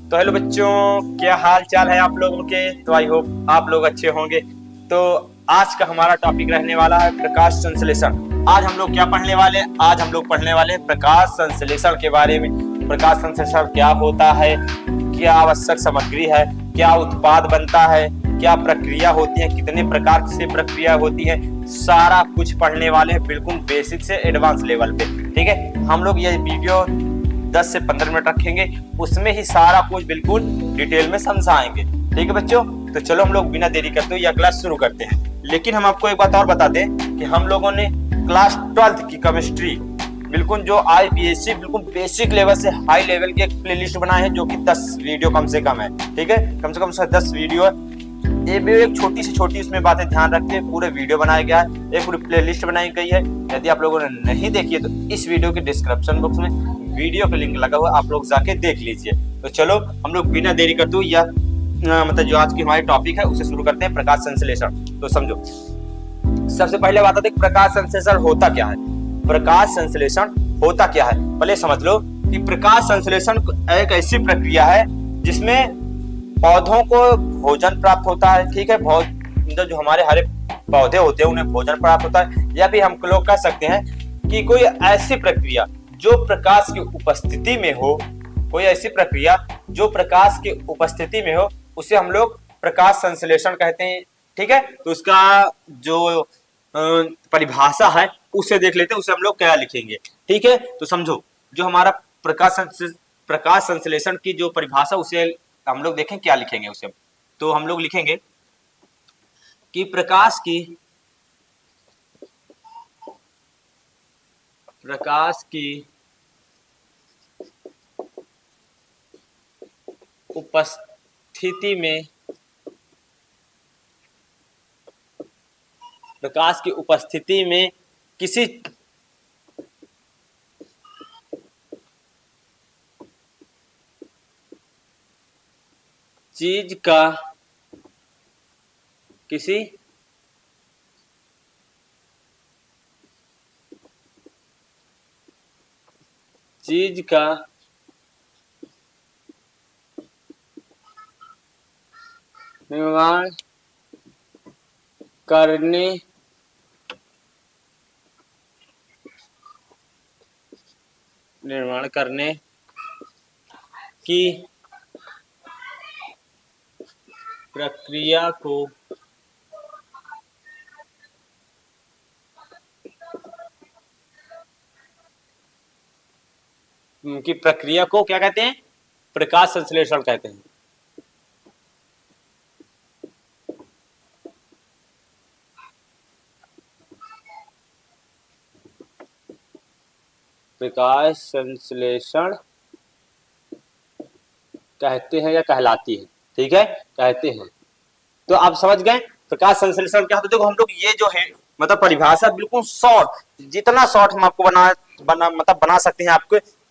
तो हेलो बच्चों, क्या हाल चाल है आप लोगों के। तो आई होप आप लोग अच्छे होंगे। तो आज का हमारा टॉपिक रहने वाला है प्रकाश संश्लेषण। आज हम लोग क्या पढ़ने वाले हैं? आज हम लोग पढ़ने वाले हैं प्रकाश संश्लेषण के बारे में। प्रकाश संश्लेषण क्या होता है, क्या आवश्यक सामग्री है, क्या उत्पाद बनता है, क्या प्रक्रिया होती है, कितने प्रकार से प्रक्रिया होती है, सारा कुछ पढ़ने वाले हैं, बिल्कुल बेसिक से एडवांस लेवल पे। ठीक है, हम लोग ये वीडियो 10 से 15 मिनट रखेंगे, उसमें ही सारा कुछ बिल्कुल डिटेल में समझाएंगे। ठीक है बच्चों, तो चलो हम लोग बिना देरी करते हुए यह क्लास शुरू करते हैं। लेकिन हम आपको एक बात और बता दें कि हम लोगों ने क्लास 12th की केमिस्ट्री बिल्कुल जो IPSC बिल्कुल बेसिक लेवल से हाई लेवल की एक प्लेलिस्ट बनाए हैं, जो कि 10 वीडियो कम से कम है। ठीक है, कम से कम 10 वीडियो है। ये भी एक छोटी से छोटी उसमें बातें ध्यान रखते पूरे वीडियो बनाया गया है, एक पूरी प्लेलिस्ट बनाई गई है। यदि आप लोगों ने नहीं देखी है तो इस वीडियो के डिस्क्रिप्शन बॉक्स में वीडियो का लिंक लगा हुआ, आप लोग जाके देख लीजिए। तो चलो हम लोग बिना देरी करते हुए या मतलब जो आज की हमारी टॉपिक है उसे शुरू करते हैं, प्रकाश संश्लेषण। तो समझो, सबसे पहले बात आती है प्रकाश संश्लेषण होता क्या है। प्रकाश संश्लेषण होता क्या है पहले समझ लो कि प्रकाश संश्लेषण एक ऐसी प्रक्रिया है जिसमें पौधों को भोजन प्राप्त होता है। ठीक है, जो हमारे हरे पौधे होते हैं उन्हें भोजन प्राप्त होता है, या फिर हम लोग कह सकते हैं कि कोई ऐसी प्रक्रिया जो प्रकाश की उपस्थिति में हो, कोई ऐसी प्रक्रिया जो प्रकाश की उपस्थिति में हो, उसे हम लोग प्रकाश संश्लेषण कहते हैं। ठीक है, तो उसका जो परिभाषा है उसे देख लेते हैं, उसे हम लोग क्या लिखेंगे। ठीक है, तो समझो जो हमारा प्रकाश संश्लेषण की जो परिभाषा उसे हम लोग देखें क्या लिखेंगे उसे। तो हम लोग लिखेंगे कि प्रकाश की उपस्थिति में किसी चीज का निर्माण करने की प्रक्रिया को क्या कहते हैं? प्रकाश संश्लेषण कहते हैं। प्रकाश संश्लेषण कहते हैं या कहलाती है। ठीक है, कहते हैं। तो आप समझ गए प्रकाश संश्लेषण क्या होता है। देखो हम लोग ये जो है मतलब परिभाषा बिल्कुल शॉर्ट, जितना शॉर्ट हम आपको बना सकते हैं,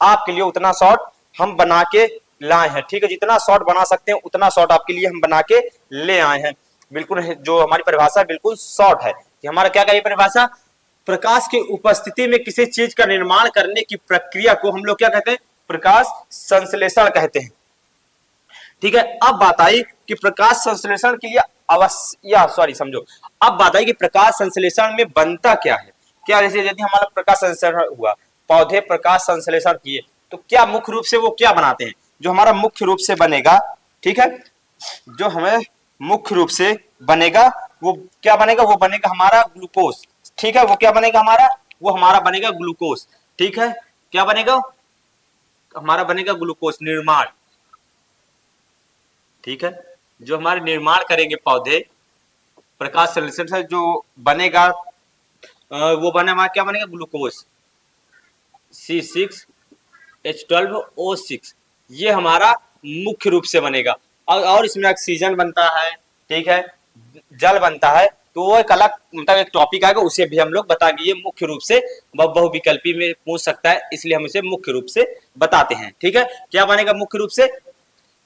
आपके लिए उतना शॉर्ट हम बना के लाए हैं। ठीक है, जितना शॉर्ट बना सकते हैं उतना शॉर्ट आपके लिए हम बना के ले आए हैं। बिल्कुल जो हमारी परिभाषा बिल्कुल शॉर्ट है कि हमारा क्या कहिए परिभाषा, प्रकाश की उपस्थिति में किसी चीज का निर्माण करने की प्रक्रिया को हम लोग क्या कहते हैं? प्रकाश संश्लेषण कहते हैं। ठीक है, अब बात आई कि प्रकाश संश्लेषण के लिए समझो, अब बात आई कि प्रकाश संश्लेषण में बनता क्या है। क्या जैसे यदि हमारा प्रकाश संश्लेषण हुआ, पौधे प्रकाश संश्लेषण किए, तो क्या मुख्य रूप से वो क्या बनाते हैं? जो हमारा मुख्य रूप से बनेगा, ठीक है, जो हमें मुख्य रूप से बनेगा वो क्या बनेगा? वो बनेगा हमारा ग्लूकोज। ठीक है, वो क्या बनेगा हमारा? वो हमारा बनेगा ग्लूकोज। ठीक है, क्या बनेगा? हमारा बनेगा ग्लूकोज निर्माण। ठीक है, जो हमारे निर्माण करेंगे पौधे प्रकाश संश्लेषण से जो बनेगा वो बनेगा क्या बनेगा? ग्लूकोज C6H12O6, ये हमारा मुख्य रूप से बनेगा। और इसमें ऑक्सीजन बनता है, ठीक है, जल बनता है, तो वो एक अलग मतलब एक टॉपिक आएगा, उसे भी हम लोग बताएंगे। ये मुख्य रूप से बहुविकल्पी में पूछ सकता है, इसलिए हम इसे मुख्य रूप से बताते हैं। ठीक है, क्या बनेगा मुख्य रूप से?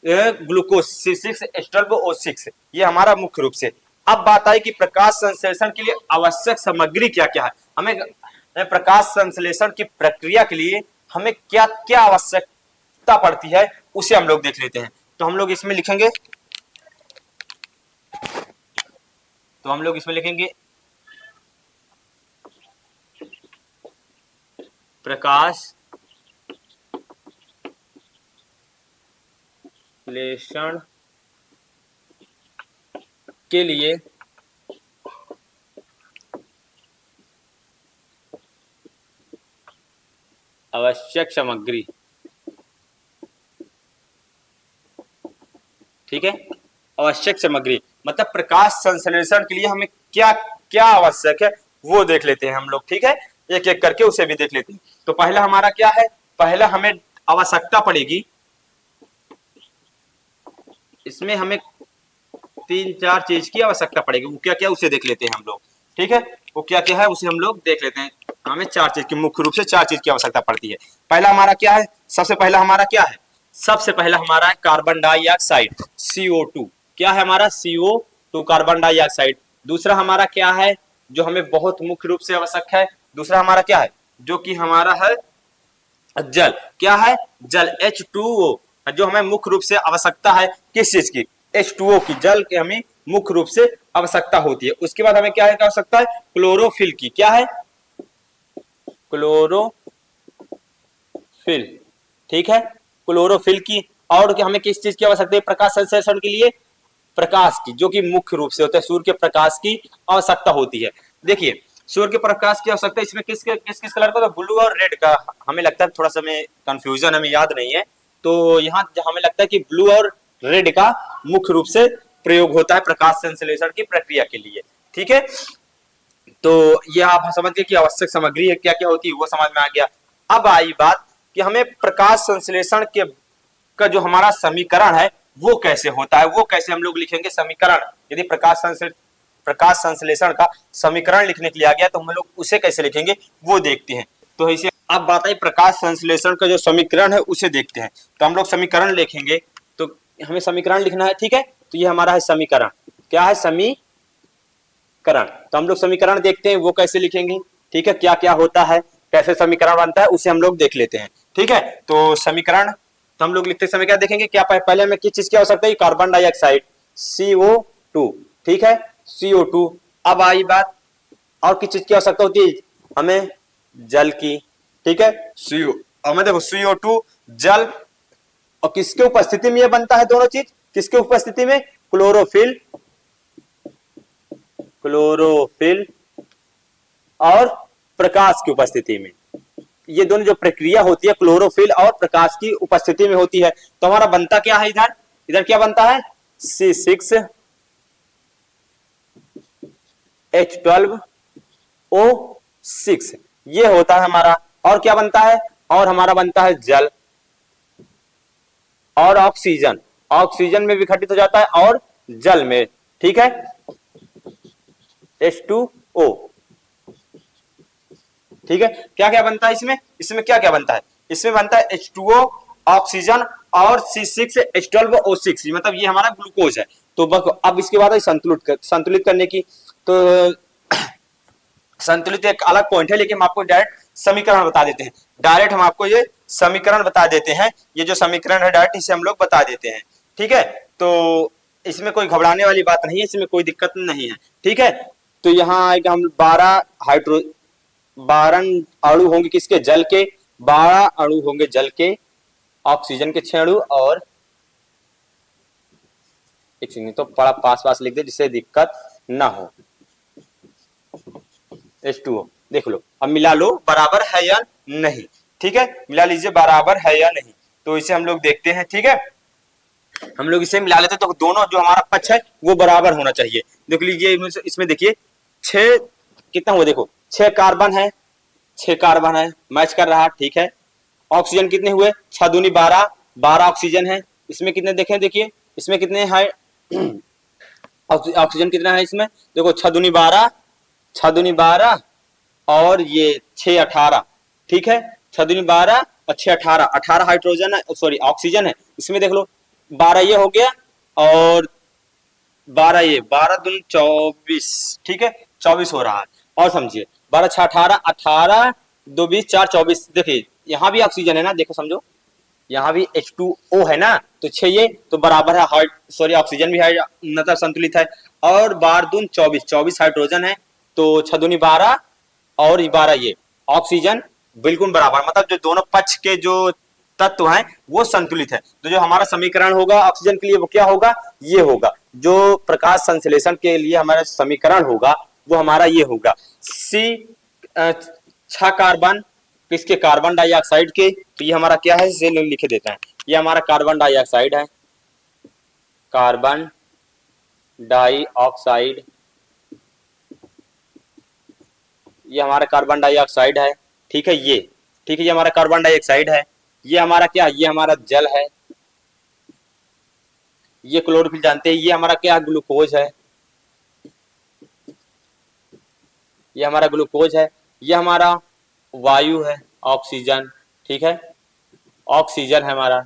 ग्लूकोज C6H12O6, ये हमारा मुख्य रूप से। अब बात आई कि प्रकाश संश्लेषण के लिए आवश्यक सामग्री क्या क्या है। हमें प्रकाश संश्लेषण की प्रक्रिया के लिए हमें क्या क्या आवश्यकता पड़ती है, उसे हम लोग देख लेते हैं। तो हम लोग इसमें लिखेंगे प्रकाश संश्लेषण के लिए आवश्यक सामग्री। ठीक है, आवश्यक सामग्री मतलब प्रकाश संश्लेषण के लिए हमें क्या क्या आवश्यक है वो देख लेते हैं हम लोग। ठीक है, एक एक करके उसे भी देख लेते हैं। तो पहला हमारा क्या है, पहला हमें आवश्यकता पड़ेगी, इसमें हमें 3-4 चीज की आवश्यकता पड़ेगी। वो क्या क्या उसे देख लेते हैं हम लोग। ठीक है, वो क्या क्या है उसे हम लोग देख लेते हैं। हमें 4 चीज की, मुख्य रूप से 4 चीज की आवश्यकता पड़ती है। पहला हमारा क्या है, सबसे पहला हमारा क्या है, सबसे पहला हमारा है कार्बन डाइऑक्साइड CO2। क्या है हमारा, CO2 कार्बन डाइऑक्साइड। दूसरा हमारा क्या है जो हमें बहुत मुख्य रूप से आवश्यक है, दूसरा हमारा क्या है जो कि हमारा है जल। क्या है, जल H2O, जो हमें मुख्य रूप से आवश्यकता है किस चीज की, H2O की, जल की हमें मुख्य रूप से आवश्यकता होती है। उसके बाद हमें क्या है आवश्यकता है, क्लोरोफिल की। क्या है, क्लोरोफिल। ठीक है, क्लोरोफिल की। और क्या हमें किस चीज की आवश्यकता है प्रकाश संश्लेषण के लिए, प्रकाश की, जो कि मुख्य रूप से होता है सूर्य के प्रकाश की आवश्यकता होती है। देखिए सूर्य के प्रकाश की आवश्यकता इसमें किस किस कलर का, तो ब्लू और रेड का। हमें लगता है थोड़ा सा में कंफ्यूजन हमें याद नहीं है, तो यहाँ हमें लगता है कि ब्लू और रेड का मुख्य रूप से प्रयोग होता है प्रकाश संश्लेषण की प्रक्रिया के लिए। ठीक है, तो ये आप समझ गए कि आवश्यक सामग्री है क्या क्या होती है, वो समझ में आ गया। अब आई बात कि हमें प्रकाश संश्लेषण के का जो हमारा समीकरण है वो कैसे होता है, वो कैसे हम लोग लिखेंगे समीकरण। यदि प्रकाश संश्लेषण का समीकरण लिखने के लिए आ गया तो हम लोग उसे कैसे लिखेंगे वो देखते हैं। तो इसे अब बात आई प्रकाश संश्लेषण का जो समीकरण है उसे देखते हैं। तो हम लोग समीकरण लिखेंगे, तो हमें समीकरण लिखना है। ठीक है, तो ये हमारा है समीकरण। क्या है, समीकरण। तो हम लोग समीकरण देखते हैं वो कैसे लिखेंगे। ठीक है, क्या क्या होता है, कैसे समीकरण बनता है उसे हम लोग देख लेते हैं। ठीक है, तो समीकरण तो हम लोग लिखते समय क्या देखेंगे, क्या पहले हमें किस चीज की आवश्यकता है, कार्बन डाइऑक्साइड CO2। ठीक है, CO2। अब आई बात और किस चीज की आवश्यकता होती है, हमें जल की। ठीक है, CO, हमें देखो CO2 जल, और किसके उपस्थिति में ये बनता है दोनों चीज, किसके उपस्थिति में, क्लोरोफिल और प्रकाश की उपस्थिति में। ये दोनों जो प्रक्रिया होती है क्लोरोफिल और प्रकाश की उपस्थिति में होती है। तो हमारा बनता क्या है, इधर इधर क्या बनता है, C6H12O6 ये होता है हमारा। और क्या बनता है, और हमारा बनता है जल और ऑक्सीजन, ऑक्सीजन में विघटित हो जाता है और जल में। ठीक है, H2O। ठीक है, क्या क्या बनता है इसमें, इसमें क्या क्या बनता है, इसमें बनता है H2O, ऑक्सीजन और C6H12O6, मतलब ये हमारा ग्लूकोज है। तो अब इसके बाद संतुलित करने की, तो संतुलित एक अलग पॉइंट है, लेकिन हम आपको डायरेक्ट समीकरण बता देते हैं। डायरेक्ट हम आपको ये समीकरण बता देते हैं, ये जो समीकरण है डायरेक्ट इसे हम लोग बता देते हैं। ठीक है, तो इसमें कोई घबराने वाली बात नहीं है, इसमें कोई दिक्कत नहीं है। ठीक है, तो यहाँ आएगा हम 12 अणु होंगे किसके, जल के, 12 अणु होंगे जल के, ऑक्सीजन के 6 अणु, और एक सेकंड तो बड़ा पास लिख दे जिससे दिक्कत ना हो। H2O देख लो, अब मिला लो बराबर है या नहीं। ठीक है, मिला लीजिए बराबर है या नहीं, तो इसे हम लोग देखते हैं। ठीक है, हम लोग इसे मिला लेते हैं, तो दोनों जो हमारा पक्ष है वो बराबर होना चाहिए। देख लीजिए इसमें देखिए 6 कितना हुआ, देखो 6 कार्बन है, 6 कार्बन है, मैच कर रहा। ठीक है, ऑक्सीजन कितने हुए, 6 दूनी 12, 12 ऑक्सीजन है। इसमें कितने देखें, देखिए इसमें कितने हैं ऑक्सीजन कितना है इसमें, देखो 6 दूनी 12, 6 दूनी 12 और ये 6 18। ठीक है, 6 दूनी 12 और 6 18, 18 हाइड्रोजन है, सॉरी ऑक्सीजन है। इसमें देख लो 12 ये हो गया और 12 ये, 12 दूनी 24। ठीक है, 24 हो रहा है। और समझिए 12 6 18, 18 2 20 4 24। देखिए यहाँ भी ऑक्सीजन है ना, देखो समझो यहाँ भी H2O है ना, तो 6 ये तो बराबर है, सॉरी ऑक्सीजन भी है मतलब संतुलित है। और बार दून 24, 24 हाइड्रोजन है, तो 6 दूनी 12 और 12 ये ऑक्सीजन, बिल्कुल बराबर, मतलब जो दोनों पक्ष के जो तत्व हैं वो संतुलित है। तो जो हमारा समीकरण होगा ऑक्सीजन के लिए वो क्या होगा, ये होगा। जो प्रकाश संश्लेषण के लिए हमारा समीकरण होगा वो हमारा ये होगा, सी 6 कार्बन किसके, कार्बन डाइऑक्साइड के, तो ये हमारा क्या है, इसे लिखे देते हैं, ये हमारा कार्बन डाइऑक्साइड है, कार्बन डाइऑक्साइड, ये हमारा कार्बन डाइऑक्साइड है, ठीक है, ये ठीक है, ये हमारा कार्बन डाइऑक्साइड है। ये हमारा क्या, ये हमारा जल है, ये क्लोरोफिल जानते हैं, ये हमारा क्या, ग्लूकोज है, ये हमारा ग्लूकोज है, ये हमारा वायु है, ऑक्सीजन, ठीक है, ऑक्सीजन है हमारा,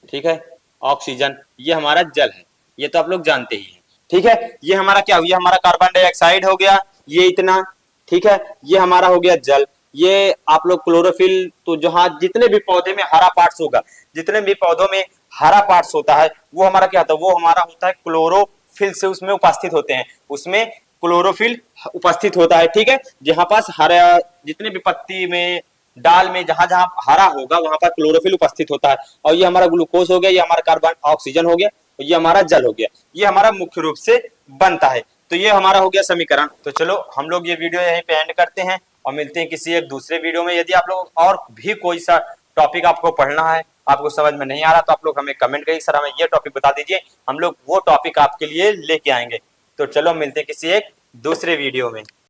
ठीक है, ऑक्सीजन, ये हमारा जल है, ये तो आप लोग जानते ही हैं, ठीक है। ये हमारा क्या, ये हमारा कार्बन डाइऑक्साइड हो गया, ये इतना, ठीक है, ये हमारा हो गया जल, ये आप लोग क्लोरोफिल, तो जहां जितने भी पौधे में हरा पार्ट्स होगा, जितने भी पौधों में हरा पार्ट्स होता है वो हमारा क्या होता है, वो हमारा होता है क्लोरोफिल से उसमें उपस्थित होते हैं, उसमें क्लोरोफिल उपस्थित होता है, ठीक है। जहां पास हरा, जितने भी पत्ती में, डाल में जहां जहां हरा होगा वहां पर क्लोरोफिल उपस्थित होता है। और ये हमारा ग्लूकोज हो गया, ये हमारा कार्बन ऑक्सीजन हो गया, और ये हमारा जल हो गया, ये हमारा मुख्य रूप से बनता है। तो ये हमारा हो गया समीकरण। तो चलो हम लोग ये वीडियो यहीं पे एंड करते हैं और मिलते हैं किसी एक दूसरे वीडियो में। यदि आप लोग और भी कोई सा टॉपिक आपको पढ़ना है, आपको समझ में नहीं आ रहा, तो आप लोग हमें कमेंट करिए, सर हमें ये टॉपिक बता दीजिए, हम लोग वो टॉपिक आपके लिए लेके आएंगे। तो चलो मिलते हैं किसी एक दूसरे वीडियो में।